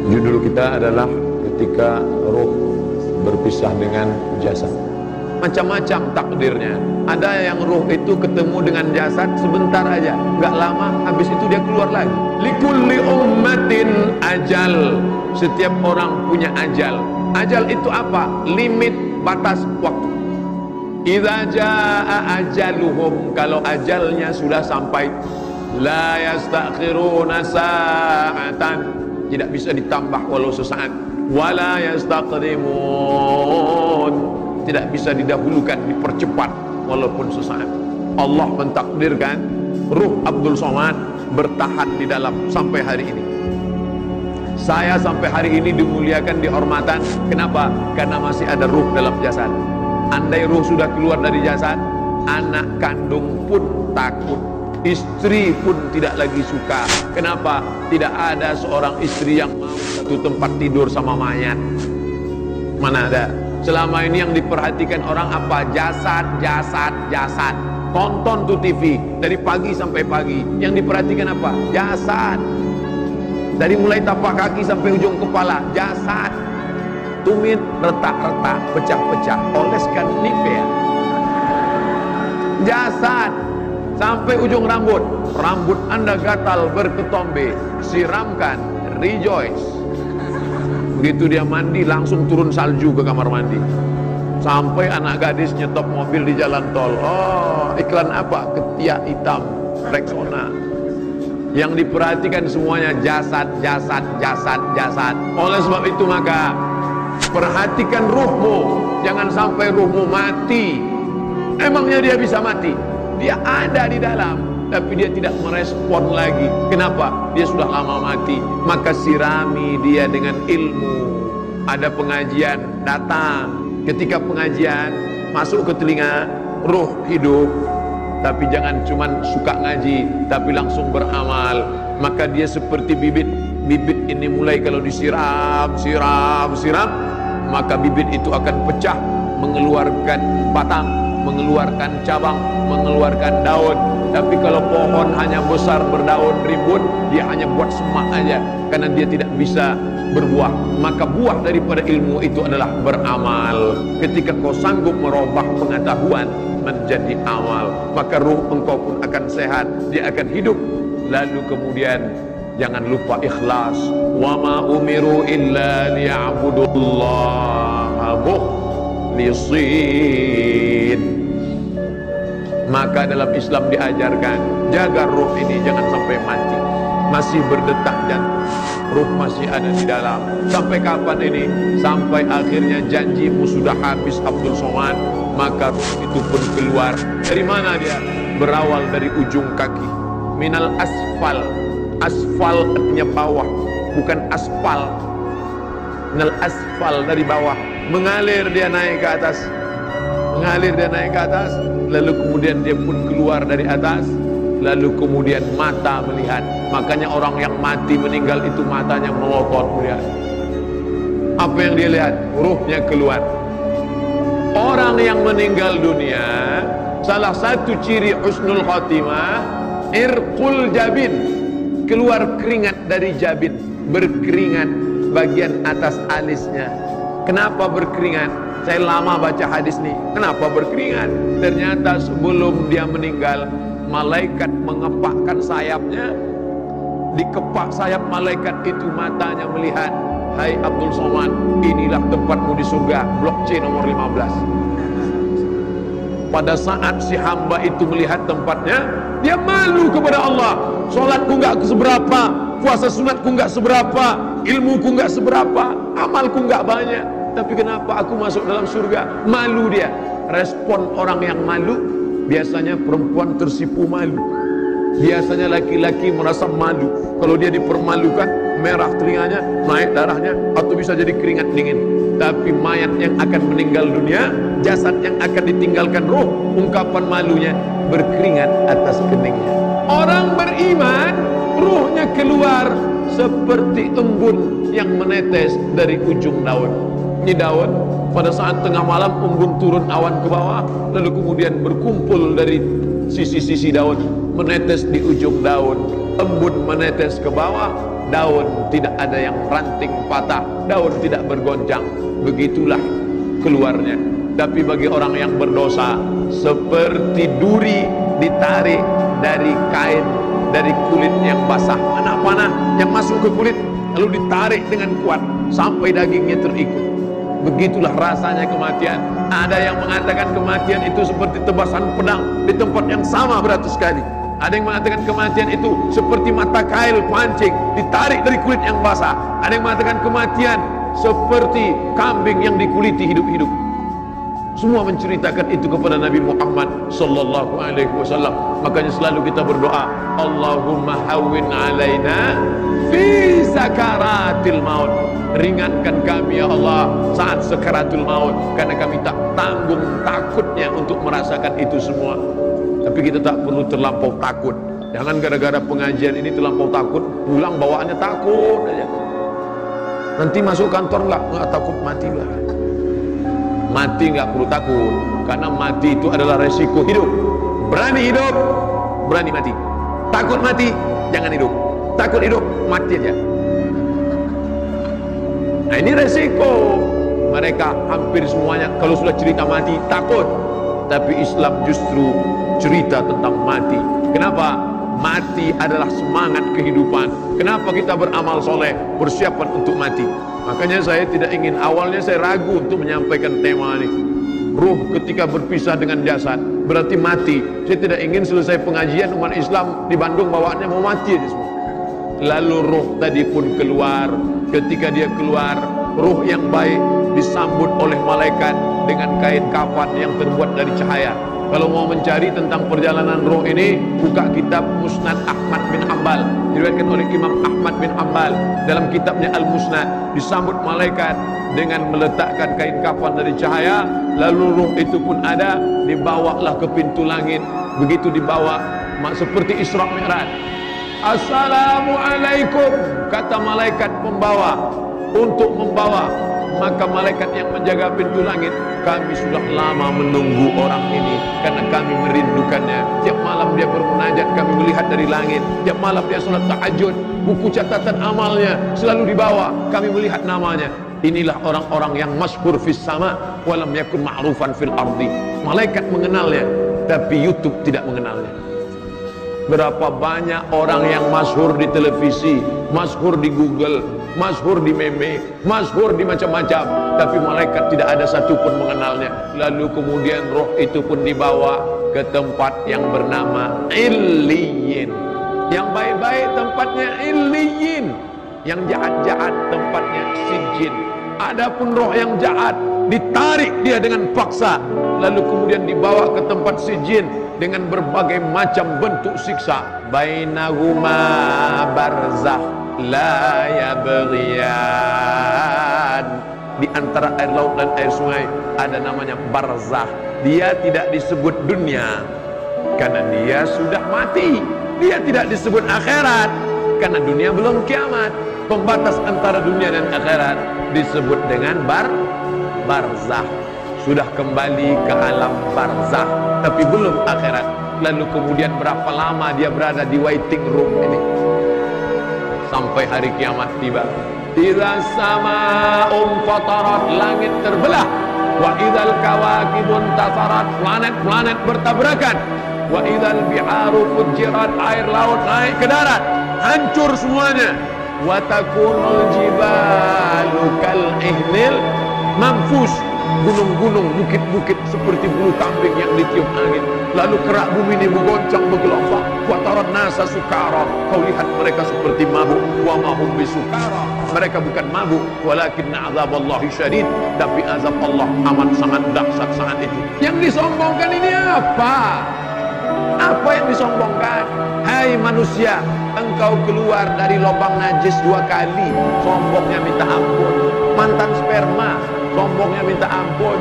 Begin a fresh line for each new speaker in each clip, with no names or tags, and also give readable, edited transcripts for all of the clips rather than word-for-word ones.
Judul kita adalah ketika roh berpisah dengan jasad. Macam-macam takdirnya. Ada yang roh itu ketemu dengan jasad sebentar aja, nggak lama, habis itu dia keluar lagi. Likulli ummatin ajal. Setiap orang punya ajal. Ajal itu apa? Limit, batas waktu. Idza jaa ajaluhum, kalau ajalnya sudah sampai, la yastakhiruna sa'atan, tidak bisa ditambah walau sesaat, wala yastaqdimun, tidak bisa didahulukan, dipercepat walaupun sesaat. Allah mentakdirkan ruh Abdul Somad bertahan di dalam sampai hari ini. Saya sampai hari ini dimuliakan, dihormatan. Kenapa? Karena masih ada ruh dalam jasad. Andai ruh sudah keluar dari jasad, anak kandung pun takut, istri pun tidak lagi suka. Kenapa? Tidak ada seorang istri yang mau satu tempat tidur sama mayat. Mana ada? Selama ini yang diperhatikan orang apa? Jasad, jasad, jasad. Tonton tuh TV dari pagi sampai pagi. Yang diperhatikan apa? Jasad. Dari mulai tapak kaki sampai ujung kepala, jasad. Tumit, retak-retak, pecah-pecah, oleskan Nivea. Jasad. Sampai ujung rambut, rambut Anda gatal berketombe, siramkan Rejoice. Begitu dia mandi, langsung turun salju ke kamar mandi. Sampai anak gadis nyetop mobil di jalan tol, oh iklan apa? Ketiak hitam Rexona. Yang diperhatikan semuanya jasad, jasad, jasad, jasad. Oleh sebab itu maka perhatikan ruhmu, jangan sampai ruhmu mati. Emangnya dia bisa mati? Dia ada di dalam, tapi dia tidak merespon lagi. Kenapa? Dia sudah lama mati. Maka sirami dia dengan ilmu. Ada pengajian, datang. Ketika pengajian masuk ke telinga, ruh hidup. Tapi jangan cuman suka ngaji, tapi langsung beramal. Maka dia seperti bibit. Bibit ini mulai kalau disiram, siram, siram, maka bibit itu akan pecah, mengeluarkan batang, mengeluarkan cabang, mengeluarkan daun. Tapi kalau pohon hanya besar berdaun rimbun, dia hanya buat semak aja, karena dia tidak bisa berbuah. Maka buah daripada ilmu itu adalah beramal. Ketika kau sanggup merubah pengetahuan menjadi amal, maka ruh engkau pun akan sehat, dia akan hidup. Lalu kemudian jangan lupa ikhlas. Wa ma umiru illa liya'budullaha mukhlishin. Maka dalam Islam diajarkan, jaga ruh ini jangan sampai mati. Masih berdetak jantung, ruh masih ada di dalam. Sampai kapan ini? Sampai akhirnya janjimu sudah habis Abdul Somad. Maka ruh itu pun keluar. Dari mana dia? Berawal dari ujung kaki. Minal asfal. Asfal artinya bawah, bukan aspal. Minal asfal, dari bawah. Mengalir dia naik ke atas. Mengalir dia naik ke atas. Lalu kemudian dia pun keluar dari atas. Lalu kemudian mata melihat. Makanya orang yang mati meninggal itu matanya melotot melihat. Apa yang dia lihat? Ruhnya keluar. Orang yang meninggal dunia, salah satu ciri husnul khotimah, irqul jabin, keluar keringat dari jabin, berkeringat bagian atas alisnya. Kenapa berkeringat? Saya lama baca hadis nih. Kenapa berkeringat? Ternyata sebelum dia meninggal, malaikat mengepakkan sayapnya. Dikepak sayap malaikat itu, matanya melihat, hai Abdul Somad, inilah tempatmu di surga, blok C nomor 15. Pada saat si hamba itu melihat tempatnya, dia malu kepada Allah. Sholatku nggak seberapa, puasa sunatku nggak seberapa, ilmuku nggak seberapa, amalku nggak banyak, tapi kenapa aku masuk dalam surga? Malu dia. Respon orang yang malu, biasanya perempuan tersipu malu, biasanya laki-laki merasa malu. Kalau dia dipermalukan, merah telinganya, naik darahnya, atau bisa jadi keringat dingin. Tapi mayat yang akan meninggal dunia, jasad yang akan ditinggalkan roh, ungkapan malunya berkeringat atas keningnya. Orang beriman, ruhnya keluar seperti embun yang menetes dari ujung daun. Ini daun, pada saat tengah malam embun turun awan ke bawah, lalu kemudian berkumpul dari sisi-sisi daun, menetes di ujung daun. embun menetes ke bawah, daun tidak ada yang ranting patah, daun tidak bergoncang. Begitulah keluarnya. Tapi bagi orang yang berdosa, seperti duri ditarik dari kain, dari kulit yang basah, panah yang masuk ke kulit, lalu ditarik dengan kuat sampai dagingnya terikut. Begitulah rasanya kematian. Ada yang mengatakan kematian itu seperti tebasan pedang di tempat yang sama beratus kali. Ada yang mengatakan kematian itu seperti mata kail pancing ditarik dari kulit yang basah. Ada yang mengatakan kematian seperti kambing yang dikuliti hidup-hidup. Semua menceritakan itu kepada Nabi Muhammad sallallahu alaihi wasallam. Makanya selalu kita berdoa, Allahumma hawwin alaina fi sakaratil maut. Ringankan kami ya Allah saat sakaratul maut, karena kami tak tanggung takutnya untuk merasakan itu semua. Tapi kita tak perlu terlampau takut. Jangan gara-gara pengajian ini terlampau takut, pulang bawaannya takut aja. Nanti masuk kantor nggak takut mati lah. Mati nggak perlu takut, karena mati itu adalah resiko hidup. Berani hidup, berani mati. Takut mati, jangan hidup. Takut hidup, mati aja. Nah ini resiko. Mereka hampir semuanya kalau sudah cerita mati takut. Tapi Islam justru cerita tentang mati. Kenapa? Mati adalah semangat kehidupan. Kenapa kita beramal soleh, persiapan untuk mati? Makanya saya tidak ingin, awalnya saya ragu untuk menyampaikan tema ini. Ruh ketika berpisah dengan jasad berarti mati. Saya tidak ingin selesai pengajian umat Islam di Bandung bawaannya mau mati aja semua. Lalu ruh tadi pun keluar. Ketika dia keluar, ruh yang baik disambut oleh malaikat dengan kain kafan yang terbuat dari cahaya. Kalau mau mencari tentang perjalanan roh ini, buka kitab Musnad Ahmad bin Hanbal, diriwayatkan oleh Imam Ahmad bin Hanbal dalam kitabnya Al-Musnad. Disambut malaikat dengan meletakkan kain kafan dari cahaya, lalu roh itu pun ada, dibawalah ke pintu langit. Begitu dibawa seperti Isra Mi'raj. Assalamualaikum, kata malaikat pembawa untuk membawa. Maka malaikat yang menjaga pintu langit, kami sudah lama menunggu orang ini karena kami merindukannya. Tiap malam dia bermunajat, kami melihat dari langit. Tiap malam dia salat tahajud, buku catatan amalnya selalu dibawa, kami melihat namanya. Inilah orang-orang yang masyhur fis sama walam yakun ma'rufan fil ardi. Malaikat mengenalnya, tapi YouTube tidak mengenalnya. Berapa banyak orang yang masyhur di televisi, masyhur di Google, masyhur di meme, masyhur di macam-macam, tapi malaikat tidak ada satupun mengenalnya. Lalu kemudian roh itu pun dibawa ke tempat yang bernama Illiyin. Yang baik-baik tempatnya Illiyin, yang jahat-jahat tempatnya Sijjin. Adapun roh yang jahat ditarik dia dengan paksa, lalu kemudian dibawa ke tempat Sijjin dengan berbagai macam bentuk siksa. Bainahuma barzakh la yabghiyan. Di antara air laut dan air sungai ada namanya barzakh. Dia tidak disebut dunia karena dia sudah mati. Dia tidak disebut akhirat karena dunia belum kiamat. Pembatas antara dunia dan akhirat disebut dengan barzakh. Sudah kembali ke alam barzakh tapi belum akhirat. Lalu kemudian berapa lama dia berada di waiting room ini sampai hari kiamat tiba. Idza samaa'un fatarat, langit terbelah. Wa idzal kawakibun tasarat, planet-planet bertabrakan. Wa idzal biharu fujirat, air laut naik ke darat, hancur semuanya. Wa takunul jibalu kal ihnil manfus, gunung-gunung, bukit-bukit seperti bulu kambing yang ditiup angin. Lalu kerak bumi ini menggoncang bergelombang. Wa taran nasa sukara, kau lihat mereka seperti mabuk. Wa ma hum bisukara, mereka bukan mabuk, walakin azaballahi syadid, tapi azab Allah amat sangat dahsyat saat itu. Yang disombongkan ini apa? Apa yang disombongkan? Hai manusia, engkau keluar dari lubang najis 2 kali, sombongnya minta ampun. Mantan sperma, sombongnya minta ampun.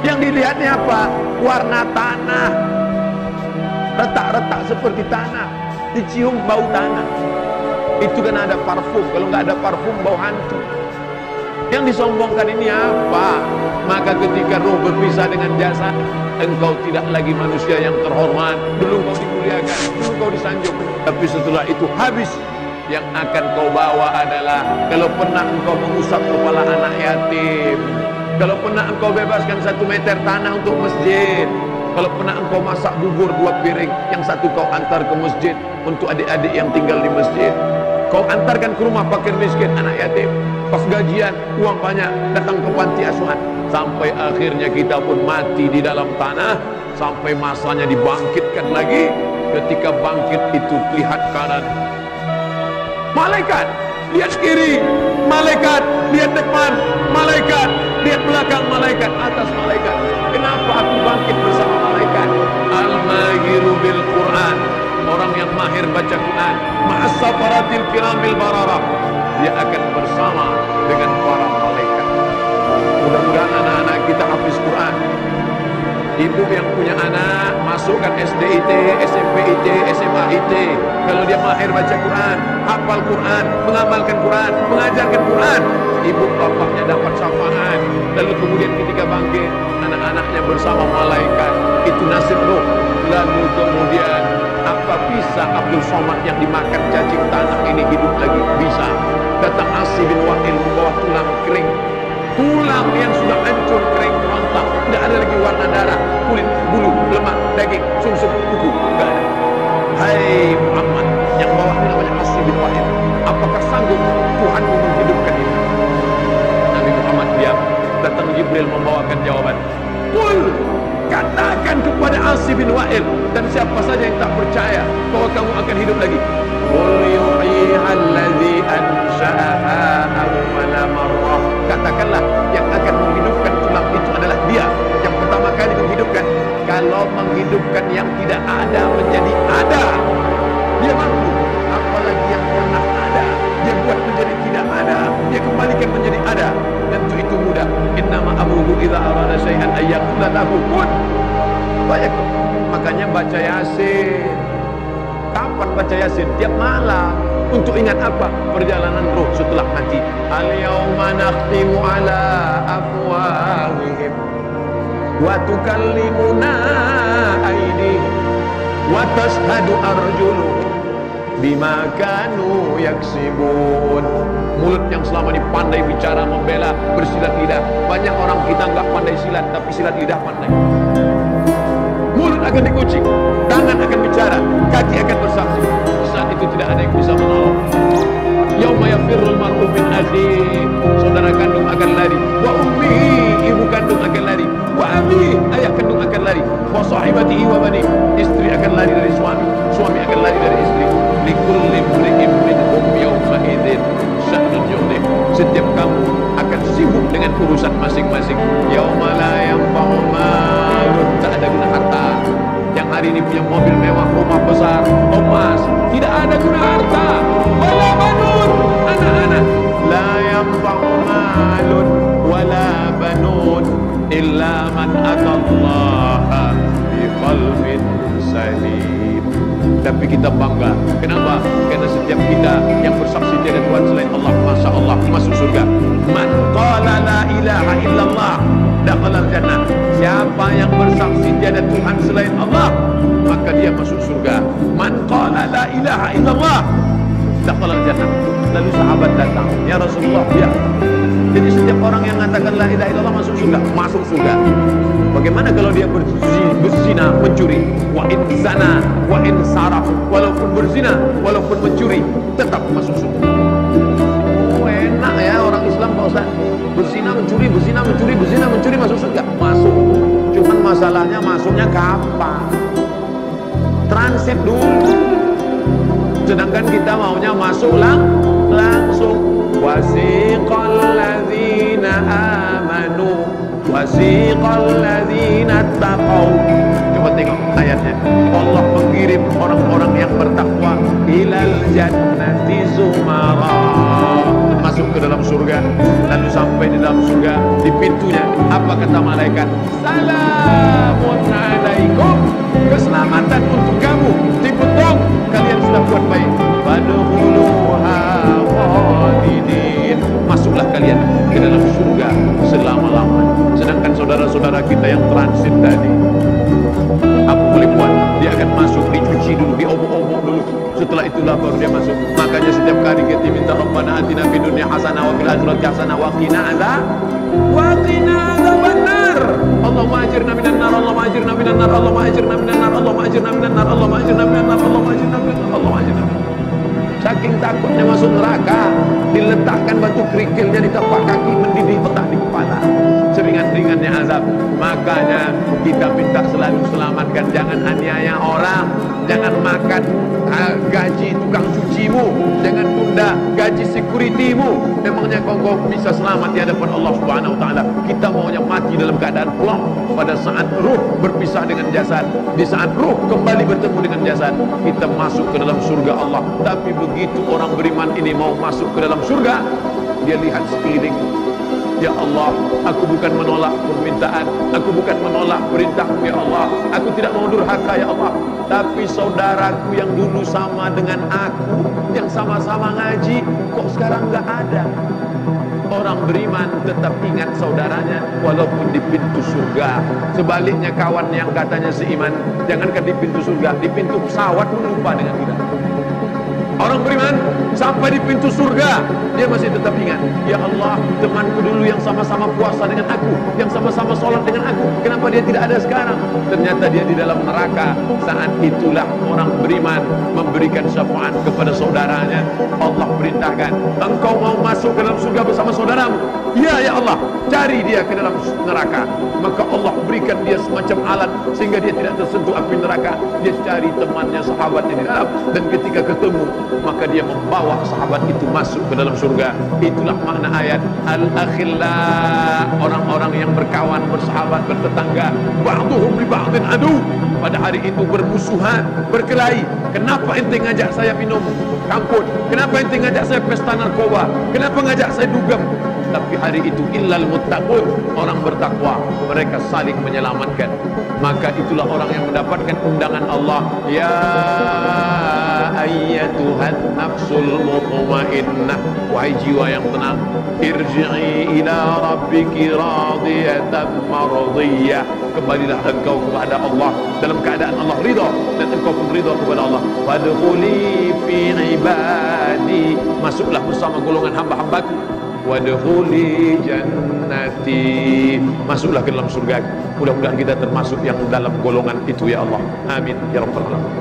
Yang dilihatnya apa? Warna tanah, retak-retak seperti tanah, dicium bau tanah. Itu kan ada parfum, kalau nggak ada parfum bau hantu. Yang disombongkan ini apa? Maka ketika roh berpisah dengan jasad, engkau tidak lagi manusia yang terhormat. Dulu kau dimuliakan, dulu kau disanjung, tapi setelah itu habis. Yang akan kau bawa adalah kalau pernah engkau mengusap kepala anak yatim, kalau pernah engkau bebaskan 1 meter tanah untuk masjid, kalau pernah engkau masak bubur 2 piring, yang satu kau antar ke masjid untuk adik-adik yang tinggal di masjid, kau antarkan ke rumah fakir miskin anak yatim, pas gajian uang banyak datang ke panti asuhan, sampai akhirnya kita pun mati di dalam tanah, sampai masanya dibangkitkan lagi. Ketika bangkit itu lihat kanan, malaikat, lihat kiri, malaikat, lihat depan, malaikat, lihat belakang, malaikat, atas, malaikat. Kenapa aku bangkit bersama malaikat? Al-mahiru bil Quran, orang yang mahir baca Quran, ma'as-safaratil kiramil bararah, dia akan bersama dengan para malaikat. Mudah-mudahan anak-anak kita hafiz Quran. Ibu yang punya anak, masukkan SDIT, SMPIT, SMAIT. Kalau dia mahir baca Quran, hafal Quran, mengamalkan Quran, mengajarkan Quran, ibu bapaknya dapat syafaat. Lalu kemudian ketika bangkit, anak-anaknya bersama malaikat. Itu nasib roh. Lalu kemudian, apa bisa Abdul Somad yang dimakan cacing tanah ini hidup lagi? Bisa. Datang Asi bin Wa'il membawa tulang kering, tulang yang sudah hancur, kering, rontok, tidak ada lagi warna darah, kulit, bulu, lemak, daging, sumsum, kuku, tidak ada. Hai Muhammad, yang bawa ini namanya Asi bin Wa'il, apakah sanggup Tuhanmu menghidupkan ini? Nabi Muhammad diam. Datang Jibril membawakan jawaban. Qul, katakan kepada Asi bin Wa'il dan siapa saja yang tak percaya bahwa kamu akan hidup lagi. Qul yuhyiha alladhi ansha'aha awwala marrah. Katakanlah yang akan menghidupkan tulang itu adalah dia yang pertama kali menghidupkan. Kalau menghidupkan yang tidak ada menjadi ada, dia mampu. Apalagi yang pernah ada, dia buat menjadi tidak ada, dia kembalikan menjadi ada. Dan itu mudah. Innama amruhu idza arada syai'an ay yaqula lahu kun fayakun. Makanya baca Yasin. Kapan baca Yasin? Tiap malam. Untuk ingat apa? Perjalanan roh setelah mati. Al-yawma nakhtimu ala afwahihim wa tukallimuna aydihim wa tashhadu arjuluhum bima kanu yaksibun. Mulut yang selama ini pandai bicara, membela, bersilat lidah. Banyak orang kita nggak pandai silat, tapi silat lidah pandai. Mulut akan dikunci, tangan akan bicara, kaki akan bersaksi. Saat itu tidak ada yang bisa menolong. Yauma yafirrul mar'u min akhihi, saudara kandung akan lari, wa ummihi, ibu kandung akan lari, wa abihi, ayah kandung akan lari, wa sahibatihi wa bani, istri akan lari dari suami, suami akan lari dari istri. Likulli imri'in minhum yawma idzin sya'nun yughnih. Setiap kamu akan sibuk dengan urusan masing-masing. Yauma la yanfa'u malun, tak ada guna harta. Yang hari ini punya mobil mewah, rumah besar, emas, tidak ada guna harta. Wala banun, anak-anak. La yanfa'u malun wala banun illa man atallaha biqalbin salim. Tapi kita bangga. Kenapa? Karena setiap kita yang bersaksi tiada Tuhan selain Allah, Masya Allah, masuk surga. Man qala la ilaha illallah dakhalal jannah. Siapa yang bersaksi tiada Tuhan selain Allah, maka dia masuk surga. Man qala la ilaha illallah dakhalal jannah. Lalu sahabat datang, ya Rasulullah, ya. Jadi setiap orang yang mengatakan la ilaha illallah masuk surga, masuk surga. Bagaimana kalau dia berzina, mencuri? Wa in zana, wa in saraf, walaupun berzina, walaupun mencuri, tetap masuk surga. Oh, enak ya orang Islam, Pak Ustaz. Berzina, mencuri, berzina, mencuri, berzina, mencuri, masuk surga. Masuk. Cuman masalahnya masuknya kapan? Transit dulu. Sedangkan kita maunya masuk langsung. Wasiqal ladzina amanu wasiqal ladzina taqaw. Coba tengok ayatnya. Allah mengirim orang-orang yang bertakwa ilal jannati zumara, masuk ke dalam surga. Lalu sampai di dalam surga, di pintunya apa kata malaikat? Salamun alaikum, keselamatan untuk kamu. Dipotong, kalian sudah buat baik. Fadkhuluha khalidin, masuklah kalian ke dalam itulah baru dia masuk. Makanya setiap kali kita minta Rabbana atina fid dunya hasanah wa fil akhirati hasanah wa qina adzabannar. Allahumma ajirna minan nar, Allahumma ajirna minan nar, Allahumma ajirna minan nar, Allahumma ajirna minan nar, Allahumma ajirna minan nar, Allahumma ajirna minan nar, Allahumma ajirna minan nar. Saking takutnya masuk neraka, diletakkan batu kerikilnya di tapak kaki, mendidih petak di kepala. Seringan-ringannya azab. Makanya kita minta selalu selamatkan, jangan aniaya orang, jangan makan gaji tukang cucimu, jangan tunda gaji securitymu. Memangnya kau bisa selamat di hadapan Allah Subhanahu wa taala? Kita maunya mati dalam keadaan plong pada saat ruh berpisah dengan jasad. Di saat ruh kembali bertemu dengan jasad, kita masuk ke dalam surga Allah. Tapi begitu orang beriman ini mau masuk ke dalam surga, dia lihat sekeliling. Ya Allah, aku bukan menolak permintaan, aku bukan menolak perintahmu ya Allah, aku tidak mau durhaka ya Allah, tapi saudaraku yang dulu sama dengan aku, yang sama-sama ngaji, kok sekarang nggak ada. Orang beriman tetap ingat saudaranya walaupun di pintu surga. Sebaliknya kawan yang katanya seiman, jangankan di pintu surga, di pintu pesawat pun lupa dengan kita. Orang beriman sampai di pintu surga, dia masih tetap ingat, ya Allah, temanku dulu yang sama-sama puasa dengan aku, yang sama-sama sholat dengan aku, kenapa dia tidak ada sekarang? Ternyata dia di dalam neraka. Saat itulah orang beriman memberikan syafaat kepada saudaranya. Allah perintahkan, engkau mau masuk ke dalam surga bersama saudaramu? Ya, ya Allah, cari dia ke dalam neraka. Maka Allah berikan dia semacam alat sehingga dia tidak tersentuh api neraka. Dia cari temannya, sahabatnya di dalam, dan ketika ketemu, maka dia membawa sahabat itu masuk ke dalam surga. Itulah makna ayat al-akhilla, orang-orang yang berkawan, bersahabat, bertetangga. Ba'duhum li ba'din adu. Pada hari itu bermusuhan, berkelahi. Kenapa ente ngajak saya minum kamput? Kenapa ente ngajak saya pesta narkoba? Kenapa ngajak saya dugem? Tapi hari itu illal muttaqun, orang bertakwa, mereka saling menyelamatkan. Maka itulah orang yang mendapatkan undangan Allah. Ya ayyatuhan nafsul mutmainnah, wahai jiwa yang tenang, irji'i ila rabbiki radiyatan mardiyah, kembalilah engkau kepada Allah dalam keadaan Allah ridha dan engkau pun ridha kepada Allah. Wadkhuli fi ibadi, masuklah bersama golongan hamba-hambaku. Wadkhuli jannati, masuklah ke dalam surga. Mudah-mudahan kita termasuk yang dalam golongan itu ya Allah. Amin ya rabbal alamin.